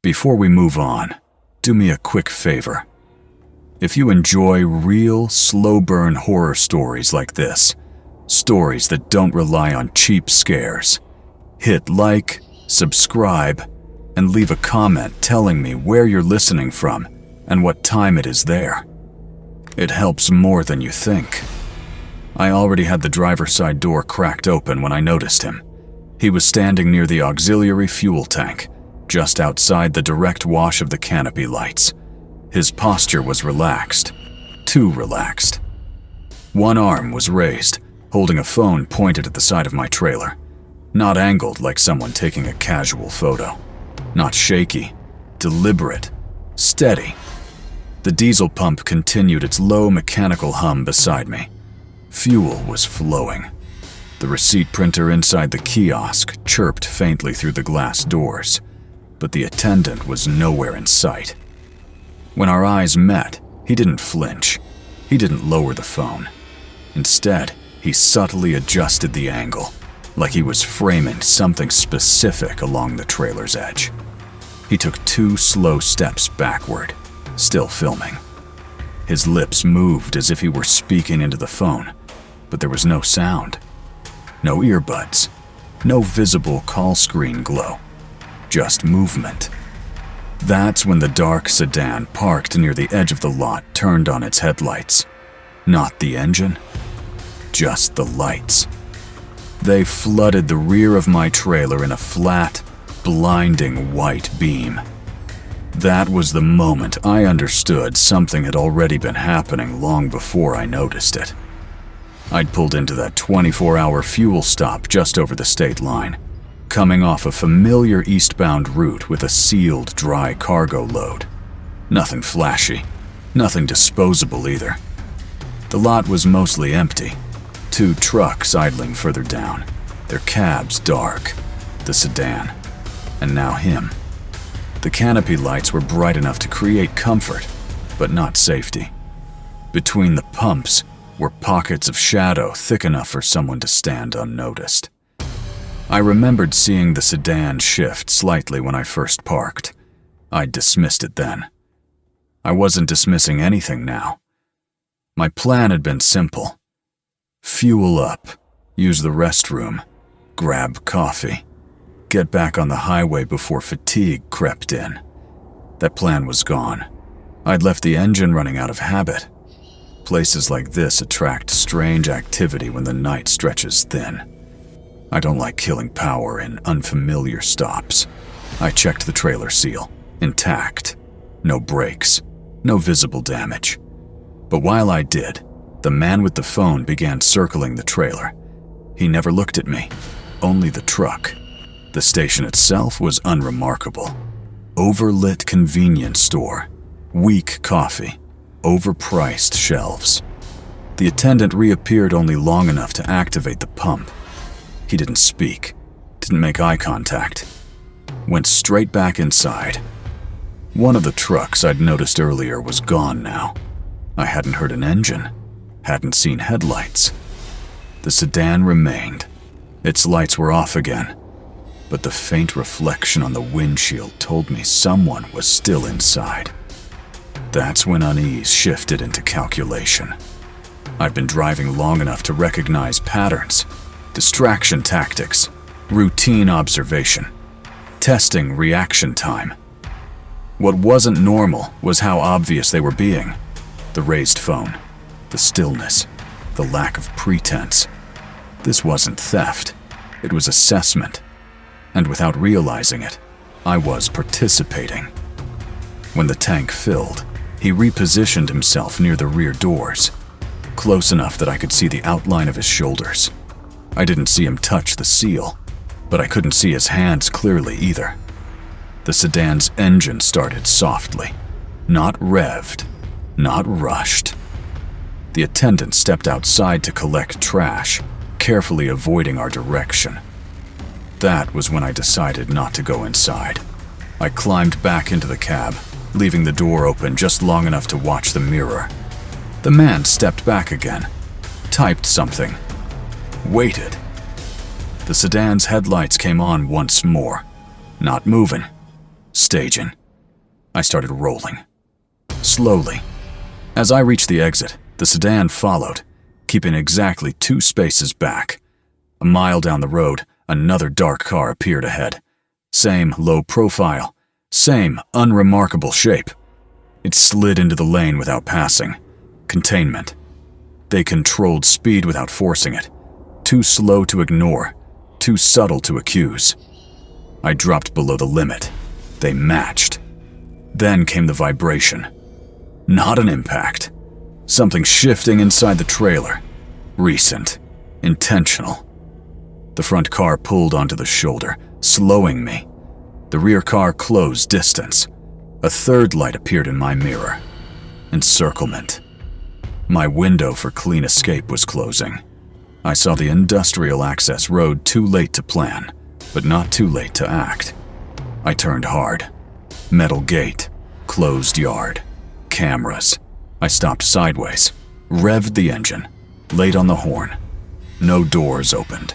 Before we move on, do me a quick favor. If you enjoy real, slow-burn horror stories like this, stories that don't rely on cheap scares, hit like, subscribe, and leave a comment telling me where you're listening from and what time it is there. It helps more than you think. I already had the driver's side door cracked open when I noticed him. He was standing near the auxiliary fuel tank, just outside the direct wash of the canopy lights. His posture was relaxed, too relaxed. One arm was raised, holding a phone pointed at the side of my trailer. Not angled like someone taking a casual photo. Not shaky, deliberate, steady. The diesel pump continued its low mechanical hum beside me. Fuel was flowing. The receipt printer inside the kiosk chirped faintly through the glass doors, but the attendant was nowhere in sight. When our eyes met, he didn't flinch. He didn't lower the phone. Instead, he subtly adjusted the angle, like he was framing something specific along the trailer's edge. He took 2 slow steps backward, still filming. His lips moved as if he were speaking into the phone, but there was no sound. No earbuds. No visible call screen glow. Just movement. That's when the dark sedan parked near the edge of the lot turned on its headlights. Not the engine, just the lights. They flooded the rear of my trailer in a flat, blinding white beam. That was the moment I understood something had already been happening long before I noticed it. I'd pulled into that 24-hour fuel stop just over the state line, coming off a familiar eastbound route with a sealed dry cargo load. Nothing flashy, nothing disposable either. The lot was mostly empty. 2 trucks idling further down, their cabs dark, the sedan, and now him. The canopy lights were bright enough to create comfort, but not safety. Between the pumps were pockets of shadow thick enough for someone to stand unnoticed. I remembered seeing the sedan shift slightly when I first parked. I'd dismissed it then. I wasn't dismissing anything now. My plan had been simple. Fuel up, use the restroom, grab coffee, get back on the highway before fatigue crept in. That plan was gone. I'd left the engine running out of habit. Places like this attract strange activity when the night stretches thin. I don't like killing power in unfamiliar stops. I checked the trailer seal, intact. No breaks, no visible damage. But while I did, the man with the phone began circling the trailer. He never looked at me, only the truck. The station itself was unremarkable. Overlit convenience store, weak coffee, overpriced shelves. The attendant reappeared only long enough to activate the pump. He didn't speak, didn't make eye contact. Went straight back inside. One of the trucks I'd noticed earlier was gone now. I hadn't heard an engine, hadn't seen headlights. The sedan remained. Its lights were off again, but the faint reflection on the windshield told me someone was still inside. That's when unease shifted into calculation. I've been driving long enough to recognize patterns, distraction tactics, routine observation, testing reaction time. What wasn't normal was how obvious they were being. The raised phone, the stillness, the lack of pretense. This wasn't theft, it was assessment. And without realizing it, I was participating. When the tank filled, he repositioned himself near the rear doors, close enough that I could see the outline of his shoulders. I didn't see him touch the seal, but I couldn't see his hands clearly either. The sedan's engine started softly, not revved, not rushed. The attendant stepped outside to collect trash, carefully avoiding our direction. That was when I decided not to go inside. I climbed back into the cab, leaving the door open just long enough to watch the mirror. The man stepped back again, typed something, waited. The sedan's headlights came on once more, not moving, staging. I started rolling. Slowly. As I reached the exit, the sedan followed, keeping exactly 2 spaces back. A mile down the road, another dark car appeared ahead. Same low profile, same unremarkable shape. It slid into the lane without passing. Containment. They controlled speed without forcing it. Too slow to ignore, too subtle to accuse. I dropped below the limit. They matched. Then came the vibration. Not an impact. Something shifting inside the trailer. Recent. Intentional. The front car pulled onto the shoulder, slowing me. The rear car closed distance. A third light appeared in my mirror. Encirclement. My window for clean escape was closing. I saw the industrial access road too late to plan, but not too late to act. I turned hard. Metal gate. Closed yard. Cameras. I stopped sideways, revved the engine, laid on the horn. No doors opened.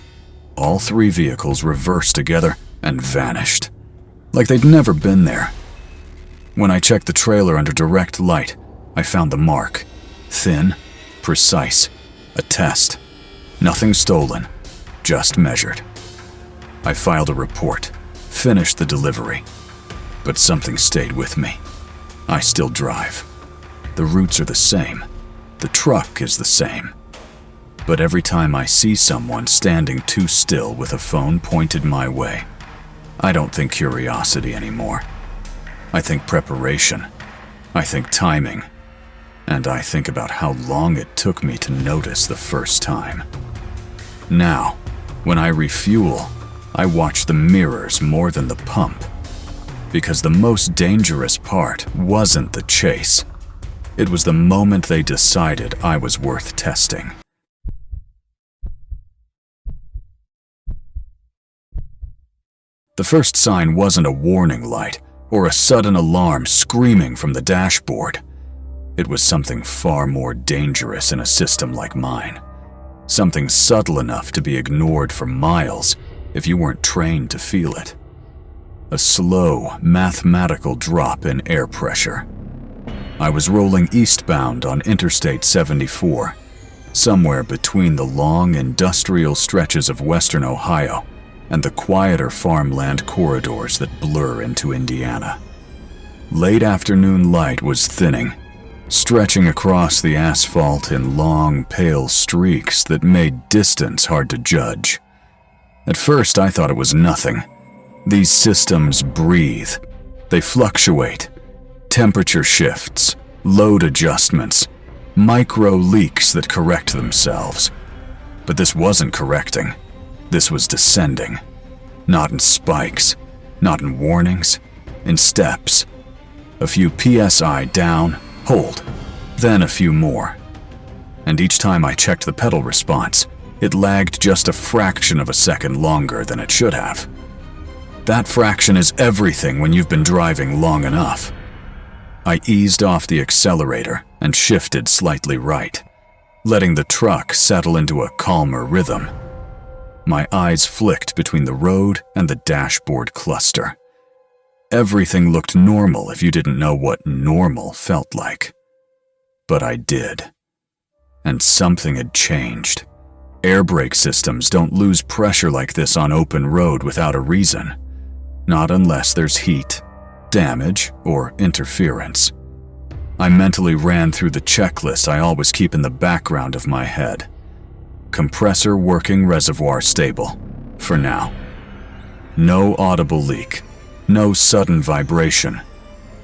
All 3 vehicles reversed together and vanished, like they'd never been there. When I checked the trailer under direct light, I found the mark. Thin, precise, a test. Nothing stolen, just measured. I filed a report, finished the delivery, but something stayed with me. I still drive. The routes are the same. The truck is the same. But every time I see someone standing too still with a phone pointed my way, I don't think curiosity anymore. I think preparation. I think timing. And I think about how long it took me to notice the first time. Now, when I refuel, I watch the mirrors more than the pump. Because the most dangerous part wasn't the chase. It was the moment they decided I was worth testing. The first sign wasn't a warning light or a sudden alarm screaming from the dashboard. It was something far more dangerous in a system like mine. Something subtle enough to be ignored for miles if you weren't trained to feel it. A slow, mathematical drop in air pressure. I was rolling eastbound on Interstate 74, somewhere between the long industrial stretches of western Ohio and the quieter farmland corridors that blur into Indiana. Late afternoon light was thinning, stretching across the asphalt in long, pale streaks that made distance hard to judge. At first, I thought it was nothing. These systems breathe. They fluctuate. Temperature shifts, load adjustments, micro leaks that correct themselves. But this wasn't correcting. This was descending. Not in spikes, not in warnings, in steps. A few PSI down, hold, then a few more. And each time I checked the pedal response, it lagged just a fraction of a second longer than it should have. That fraction is everything when you've been driving long enough. I eased off the accelerator and shifted slightly right, letting the truck settle into a calmer rhythm. My eyes flicked between the road and the dashboard cluster. Everything looked normal if you didn't know what normal felt like. But I did. And something had changed. Air brake systems don't lose pressure like this on open road without a reason. Not unless there's heat, damage, or interference. I mentally ran through the checklist I always keep in the background of my head. Compressor working, reservoir stable, for now. No audible leak, no sudden vibration,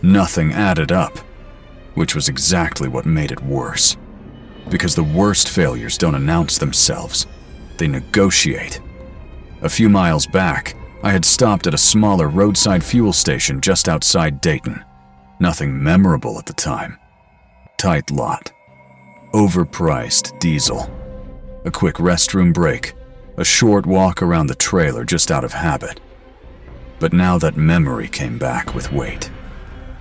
nothing added up, which was exactly what made it worse. Because the worst failures don't announce themselves, they negotiate. A few miles back, I had stopped at a smaller roadside fuel station just outside Dayton. Nothing memorable at the time. Tight lot. Overpriced diesel. A quick restroom break. A short walk around the trailer just out of habit. But now that memory came back with weight.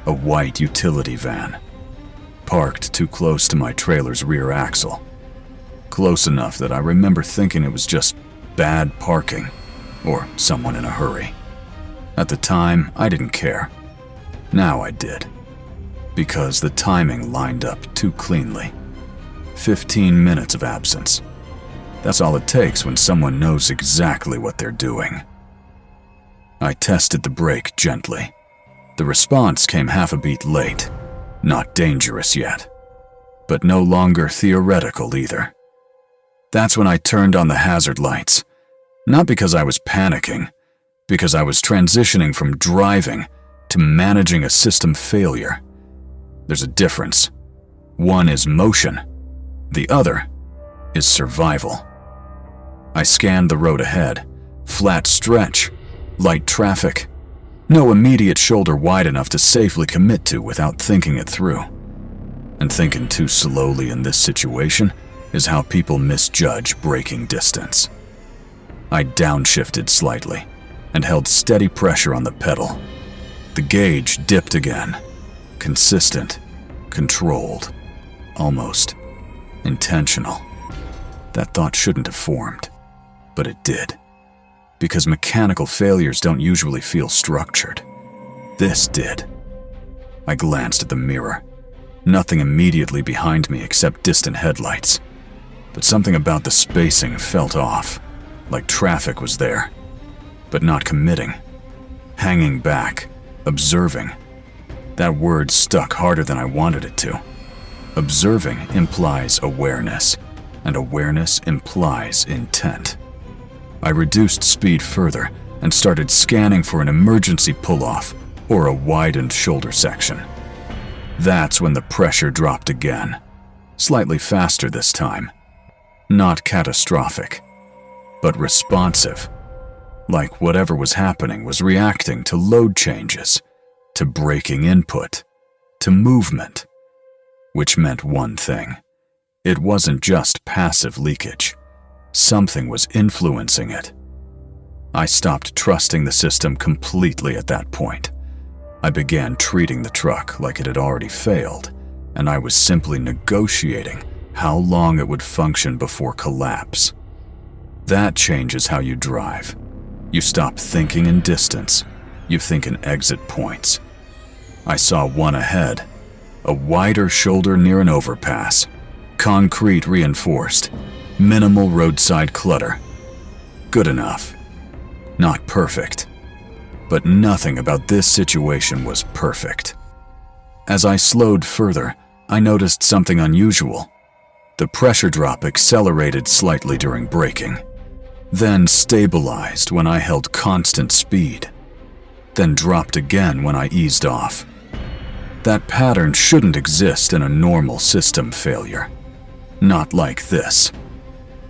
A white utility van. Parked too close to my trailer's rear axle. Close enough that I remember thinking it was just bad parking. Or someone in a hurry. At the time, I didn't care. Now I did. Because the timing lined up too cleanly. 15 minutes of absence. That's all it takes when someone knows exactly what they're doing. I tested the brake gently. The response came half a beat late. Not dangerous yet. But no longer theoretical either. That's when I turned on the hazard lights. Not because I was panicking, because I was transitioning from driving to managing a system failure. There's a difference. One is motion. The other is survival. I scanned the road ahead. Flat stretch, light traffic. No immediate shoulder wide enough to safely commit to without thinking it through. And thinking too slowly in this situation is how people misjudge braking distance. I downshifted slightly and held steady pressure on the pedal. The gauge dipped again. Consistent, controlled, almost intentional. That thought shouldn't have formed, but it did. Because mechanical failures don't usually feel structured. This did. I glanced at the mirror. Nothing immediately behind me except distant headlights. But something about the spacing felt off, like traffic was there, but not committing. Hanging back, observing. That word stuck harder than I wanted it to. Observing implies awareness, and awareness implies intent. I reduced speed further and started scanning for an emergency pull-off or a widened shoulder section. That's when the pressure dropped again, slightly faster this time. Not catastrophic, but responsive, like whatever was happening was reacting to load changes, to braking input, to movement, which meant one thing. It wasn't just passive leakage. Something was influencing it. I stopped trusting the system completely at that point. I began treating the truck like it had already failed, and I was simply negotiating how long it would function before collapse. That changes how you drive. You stop thinking in distance. You think in exit points. I saw one ahead, a wider shoulder near an overpass, concrete reinforced, minimal roadside clutter. Good enough. Not perfect. But nothing about this situation was perfect. As I slowed further, I noticed something unusual. The pressure drop accelerated slightly during braking, then stabilized when I held constant speed, then dropped again when I eased off. That pattern shouldn't exist in a normal system failure. Not like this.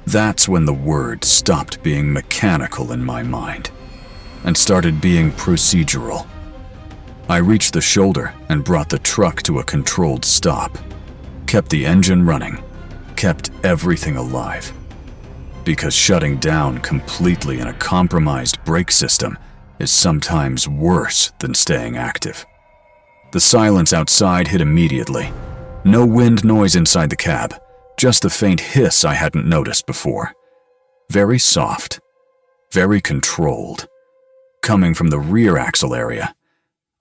That's when the word stopped being mechanical in my mind and started being procedural. I reached the shoulder and brought the truck to a controlled stop, kept the engine running, kept everything alive. Because shutting down completely in a compromised brake system is sometimes worse than staying active. The silence outside hit immediately. No wind noise inside the cab, just the faint hiss I hadn't noticed before. Very soft, very controlled, coming from the rear axle area.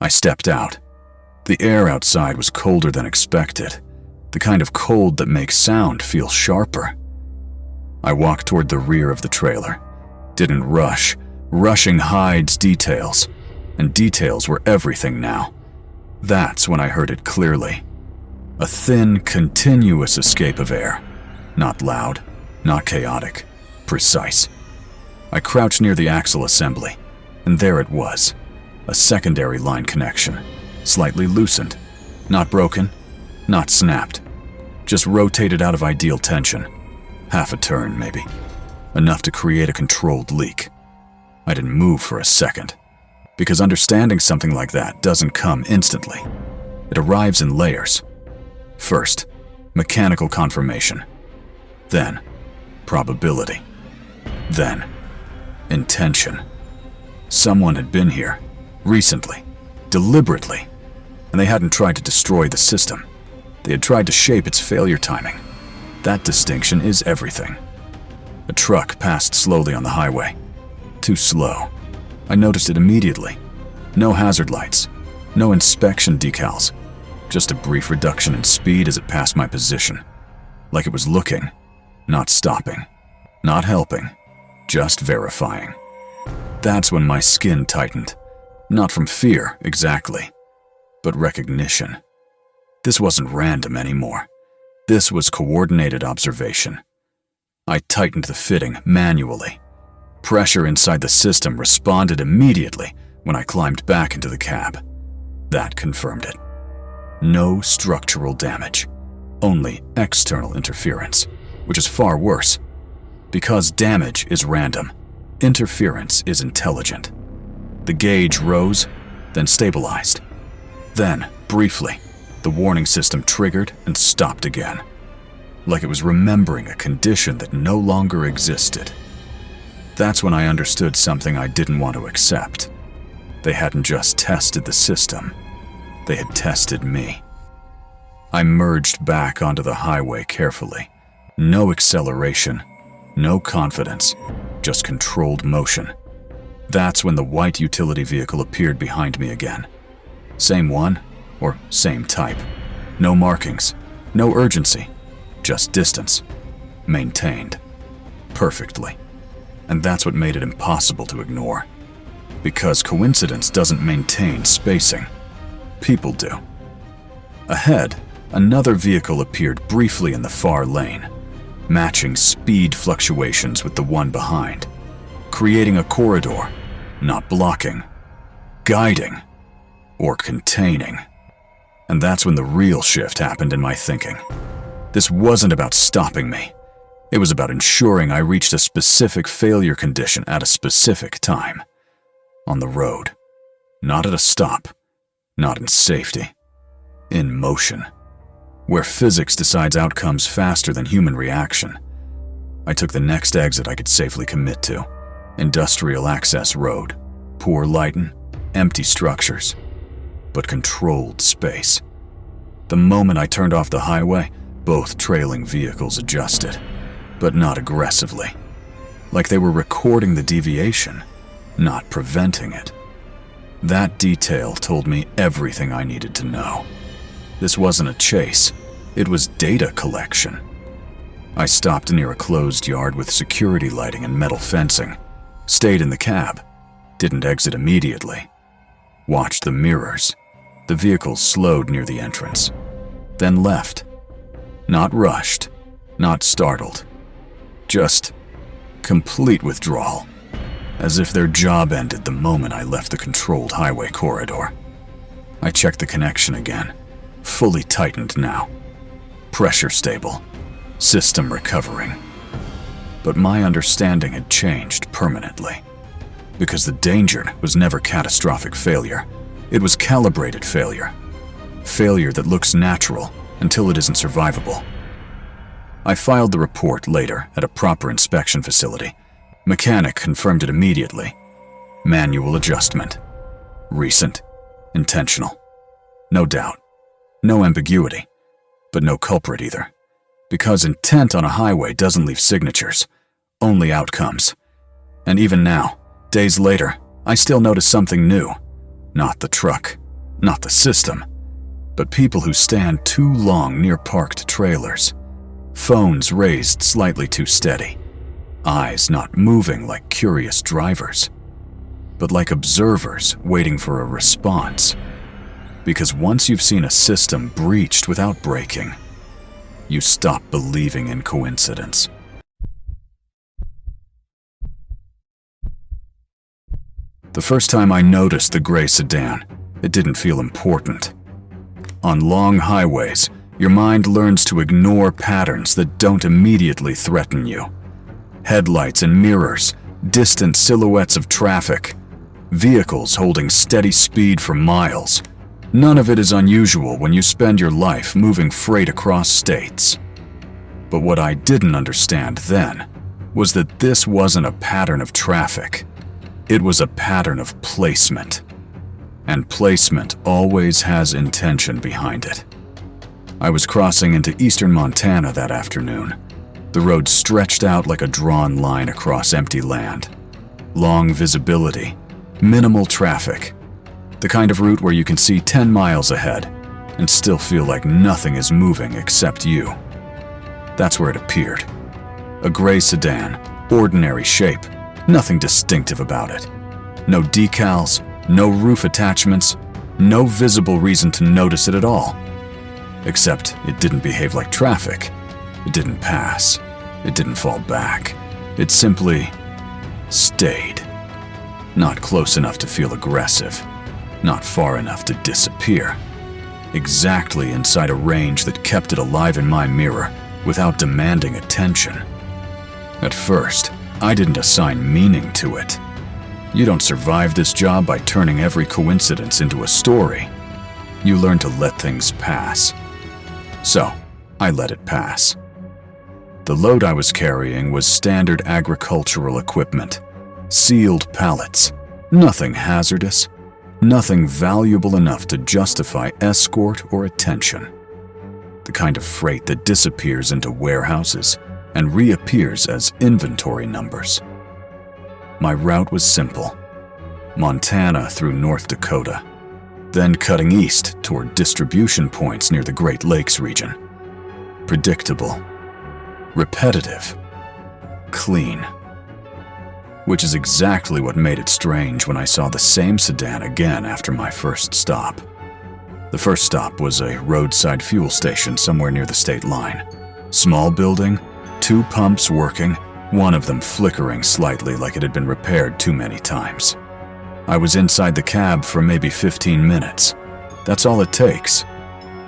I stepped out. The air outside was colder than expected, the kind of cold that makes sound feel sharper. I walked toward the rear of the trailer. Didn't rush. Rushing hides details, and details were everything now. That's when I heard it clearly. A thin, continuous escape of air. Not loud, not chaotic, precise. I crouched near the axle assembly, and there it was. A secondary line connection, slightly loosened. Not broken, not snapped. Just rotated out of ideal tension. Half a turn, maybe. Enough to create a controlled leak. I didn't move for a second, because understanding something like that doesn't come instantly. It arrives in layers. First, mechanical confirmation. Then, probability. Then, intention. Someone had been here, recently, deliberately, and they hadn't tried to destroy the system. They had tried to shape its failure timing. That distinction is everything. A truck passed slowly on the highway. Too slow. I noticed it immediately. No hazard lights. No inspection decals, just a brief reduction in speed as it passed my position. Like it was looking, not stopping, not helping, just verifying. That's when my skin tightened. Not from fear, exactly, but recognition. This wasn't random anymore. This was coordinated observation. I tightened the fitting manually. Pressure inside the system responded immediately when I climbed back into the cab. That confirmed it. No structural damage, only external interference, which is far worse. Because damage is random, interference is intelligent. The gauge rose, then stabilized. Then, briefly, the warning system triggered and stopped again, like it was remembering a condition that no longer existed. That's when I understood something I didn't want to accept. They hadn't just tested the system, they had tested me. I merged back onto the highway carefully. No acceleration, no confidence, just controlled motion. That's when the white utility vehicle appeared behind me again. Same one, or same type. No markings, no urgency, just distance. Maintained. Perfectly. And that's what made it impossible to ignore. Because coincidence doesn't maintain spacing. People do. Ahead, another vehicle appeared briefly in the far lane, matching speed fluctuations with the one behind, creating a corridor, not blocking, guiding, or containing. And that's when the real shift happened in my thinking. This wasn't about stopping me. It was about ensuring I reached a specific failure condition at a specific time. On the road. Not at a stop. Not in safety. In motion. Where physics decides outcomes faster than human reaction. I took the next exit I could safely commit to. Industrial access road. Poor lighting, empty structures. But controlled space. The moment I turned off the highway, both trailing vehicles adjusted. But not aggressively. Like they were recording the deviation, not preventing it. That detail told me everything I needed to know. This wasn't a chase, it was data collection. I stopped near a closed yard with security lighting and metal fencing, stayed in the cab, didn't exit immediately. Watched the mirrors. The vehicle slowed near the entrance, then left. Not rushed, not startled. Just complete withdrawal, as if their job ended the moment I left the controlled highway corridor. I checked the connection again, fully tightened now. Pressure stable, system recovering. But my understanding had changed permanently. Because the danger was never catastrophic failure, it was calibrated failure. Failure that looks natural until it isn't survivable. I filed the report later at a proper inspection facility. Mechanic confirmed it immediately. Manual adjustment. Recent. Intentional. No doubt. No ambiguity. But no culprit either. Because intent on a highway doesn't leave signatures. Only outcomes. And even now, days later, I still notice something new. Not the truck. Not the system. But people who stand too long near parked trailers. Phones raised slightly too steady. Eyes not moving like curious drivers, but like observers waiting for a response. Because once you've seen a system breached without breaking, you stop believing in coincidence. The first time I noticed the gray sedan, it didn't feel important. On long highways, your mind learns to ignore patterns that don't immediately threaten you. Headlights and mirrors, distant silhouettes of traffic, vehicles holding steady speed for miles. None of it is unusual when you spend your life moving freight across states. But what I didn't understand then was that this wasn't a pattern of traffic. It was a pattern of placement. And placement always has intention behind it. I was crossing into eastern Montana that afternoon. The road stretched out like a drawn line across empty land. Long visibility, minimal traffic, The kind of route where you can see 10 miles ahead and still feel like nothing is moving except you. That's where it appeared. A gray sedan, ordinary shape, nothing distinctive about it. No decals, no roof attachments, no visible reason to notice it at all. Except it didn't behave like traffic. It didn't pass. It didn't fall back. It simply stayed. Not close enough to feel aggressive. Not far enough to disappear. Exactly inside a range that kept it alive in my mirror without demanding attention. At first, I didn't assign meaning to it. You don't survive this job by turning every coincidence into a story. You learn to let things pass. So, I let it pass. The load I was carrying was standard agricultural equipment. Sealed pallets. Nothing hazardous. Nothing valuable enough to justify escort or attention. The kind of freight that disappears into warehouses and reappears as inventory numbers. My route was simple. Montana through North Dakota, then cutting east toward distribution points near the Great Lakes region. Predictable. Repetitive. Clean. Which is exactly what made it strange when I saw the same sedan again after my first stop. The first stop was a roadside fuel station somewhere near the state line. Small building, 2 pumps working, one of them flickering slightly like it had been repaired too many times. I was inside the cab for maybe 15 minutes. That's all it takes.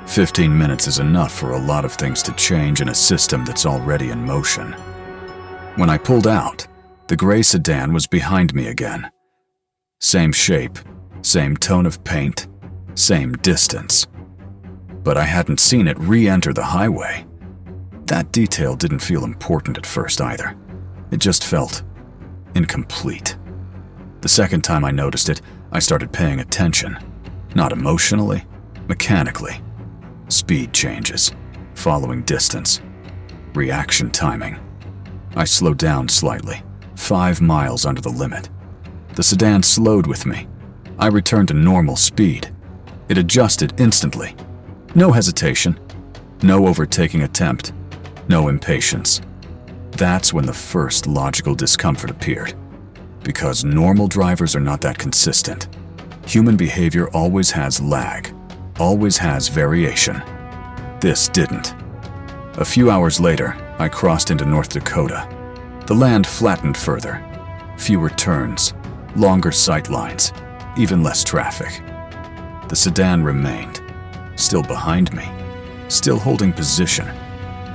15 minutes is enough for a lot of things to change in a system that's already in motion. When I pulled out, the gray sedan was behind me again. Same shape, same tone of paint, same distance. But I hadn't seen it re-enter the highway. That detail didn't feel important at first either. It just felt incomplete. The second time I noticed it, I started paying attention. Not emotionally, mechanically. Speed changes, following distance, reaction timing. I slowed down slightly, 5 miles under the limit. The sedan slowed with me. I returned to normal speed. It adjusted instantly. No hesitation, no overtaking attempt, no impatience. That's when the first logical discomfort appeared. Because normal drivers are not that consistent. Human behavior always has lag, always has variation. This didn't. A few hours later, I crossed into North Dakota. The land flattened further. Fewer turns, longer sight lines, even less traffic. The sedan remained, still behind me, still holding position,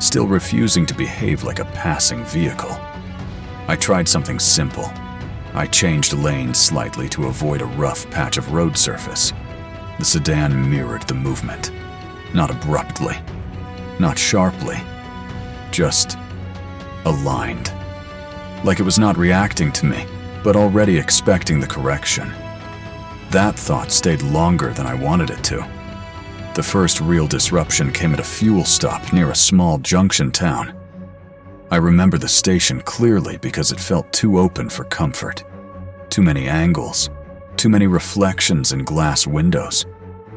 still refusing to behave like a passing vehicle. I tried something simple. I changed lanes slightly to avoid a rough patch of road surface. The sedan mirrored the movement. Not abruptly, not sharply, just aligned. Like it was not reacting to me, but already expecting the correction. That thought stayed longer than I wanted it to. The first real disruption came at a fuel stop near a small junction town. I remember the station clearly because it felt too open for comfort. Too many angles, too many reflections in glass windows,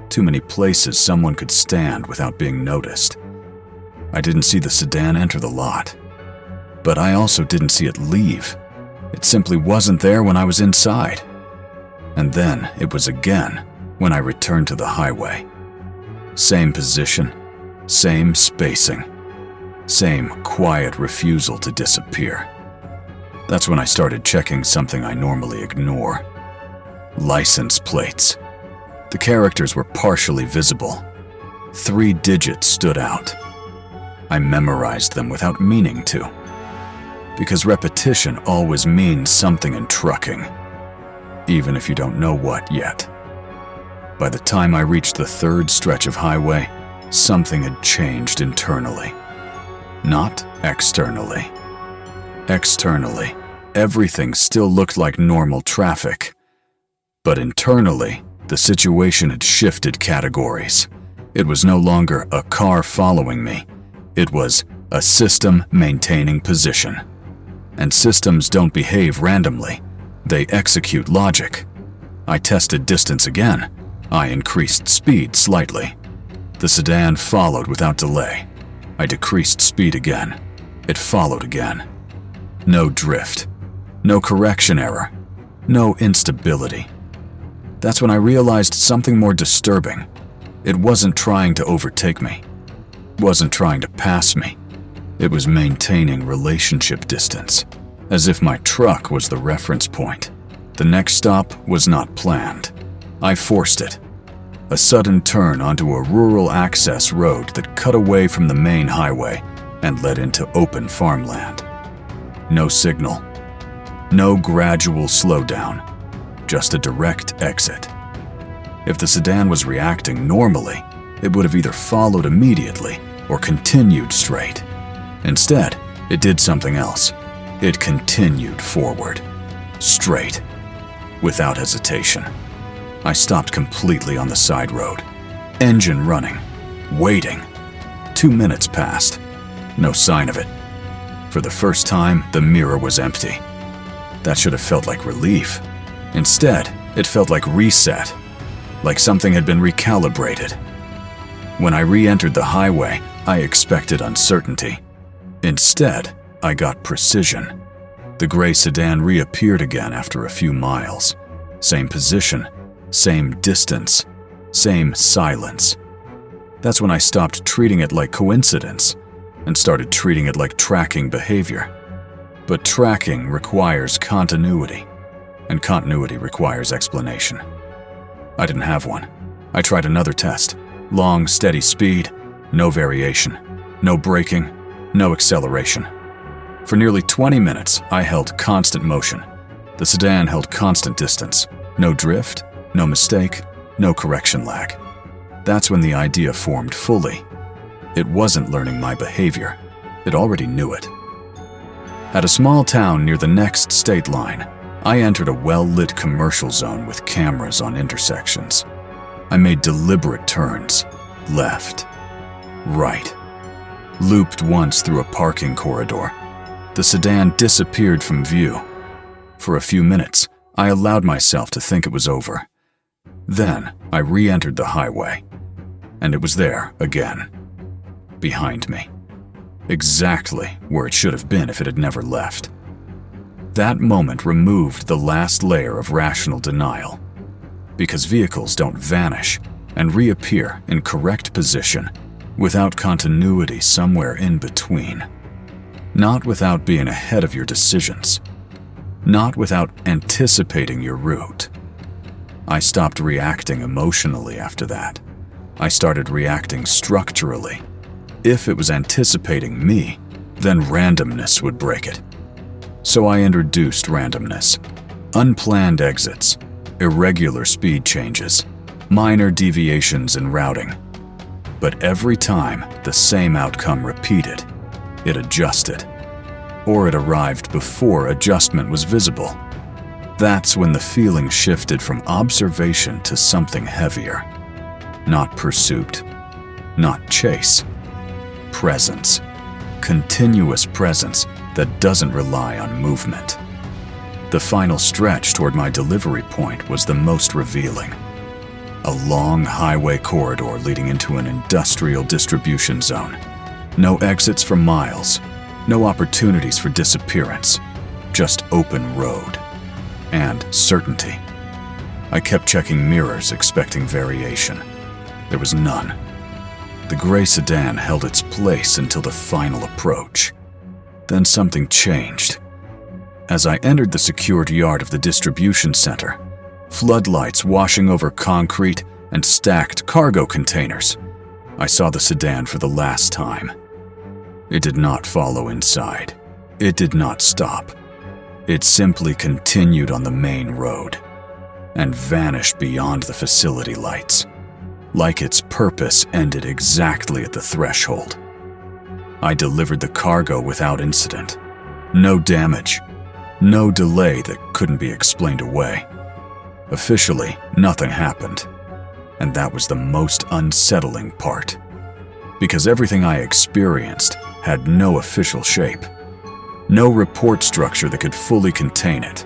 too many places someone could stand without being noticed. I didn't see the sedan enter the lot, but I also didn't see it leave. It simply wasn't there when I was inside. And then it was again when I returned to the highway. Same position, same spacing, same quiet refusal to disappear. That's when I started checking something I normally ignore. License plates. The characters were partially visible. 3 digits stood out. I memorized them without meaning to. Because repetition always means something in trucking, even if you don't know what yet. By the time I reached the 3rd stretch of highway, something had changed internally. Not externally. Externally, everything still looked like normal traffic. But internally, the situation had shifted categories. It was no longer a car following me. It was a system maintaining position. And systems don't behave randomly. They execute logic. I tested distance again. I increased speed slightly. The sedan followed without delay. I decreased speed again. It followed again. No drift. No correction error. No instability. That's when I realized something more disturbing. It wasn't trying to overtake me. It wasn't trying to pass me. It was maintaining relationship distance, as if my truck was the reference point. The next stop was not planned. I forced it. A sudden turn onto a rural access road that cut away from the main highway and led into open farmland. No signal. No gradual slowdown. Just a direct exit. If the sedan was reacting normally, it would have either followed immediately or continued straight. Instead, it did something else. It continued forward. Straight. Without hesitation. I stopped completely on the side road. Engine running. Waiting. 2 minutes passed. No sign of it. For the first time, the mirror was empty. That should have felt like relief. Instead, it felt like reset. Like something had been recalibrated. When I re-entered the highway, I expected uncertainty. Instead, I got precision. The gray sedan reappeared again after a few miles. Same position, same distance, same silence. That's when I stopped treating it like coincidence and started treating it like tracking behavior. But tracking requires continuity, and continuity requires explanation. I didn't have one. I tried another test. Long, steady speed, no variation, no braking, no acceleration. For nearly 20 minutes, I held constant motion. The sedan held constant distance. No drift, no mistake, no correction lag. That's when the idea formed fully. It wasn't learning my behavior. It already knew it. At a small town near the next state line, I entered a well-lit commercial zone with cameras on intersections. I made deliberate turns, left, right, looped once through a parking corridor. The sedan disappeared from view. For a few minutes, I allowed myself to think it was over. Then, I re-entered the highway, and it was there again, behind me. Exactly where it should have been if it had never left. That moment removed the last layer of rational denial, because vehicles don't vanish and reappear in correct position without continuity somewhere in between. Not without being ahead of your decisions. Not without anticipating your route. I stopped reacting emotionally after that. I started reacting structurally. If it was anticipating me, then randomness would break it. So I introduced randomness. Unplanned exits, irregular speed changes, minor deviations in routing. But every time, the same outcome repeated. It adjusted. Or it arrived before adjustment was visible. That's when the feeling shifted from observation to something heavier. Not pursuit. Not chase. Presence. Continuous presence that doesn't rely on movement. The final stretch toward my delivery point was the most revealing. A long highway corridor leading into an industrial distribution zone. No exits for miles. No opportunities for disappearance. Just open road. And certainty. I kept checking mirrors, expecting variation. There was none. The gray sedan held its place until the final approach. Then something changed. As I entered the secured yard of the distribution center, floodlights washing over concrete and stacked cargo containers, I saw the sedan for the last time. It did not follow inside. It did not stop. It simply continued on the main road and vanished beyond the facility lights, like its purpose ended exactly at the threshold. I delivered the cargo without incident. No damage. No delay that couldn't be explained away. Officially, nothing happened. And that was the most unsettling part. Because everything I experienced had no official shape. No report structure that could fully contain it.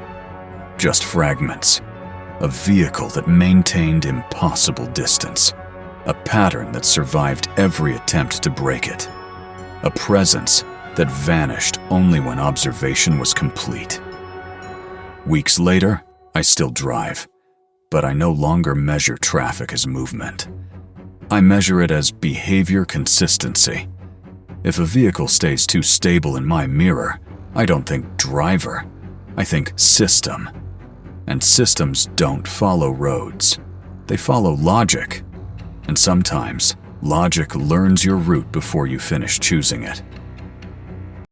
Just fragments. A vehicle that maintained impossible distance. A pattern that survived every attempt to break it. A presence that vanished only when observation was complete. Weeks later, I still drive, but I no longer measure traffic as movement. I measure it as behavior consistency. If a vehicle stays too stable in my mirror, I don't think driver, I think system. And systems don't follow roads. They follow logic. And sometimes, logic learns your route before you finish choosing it.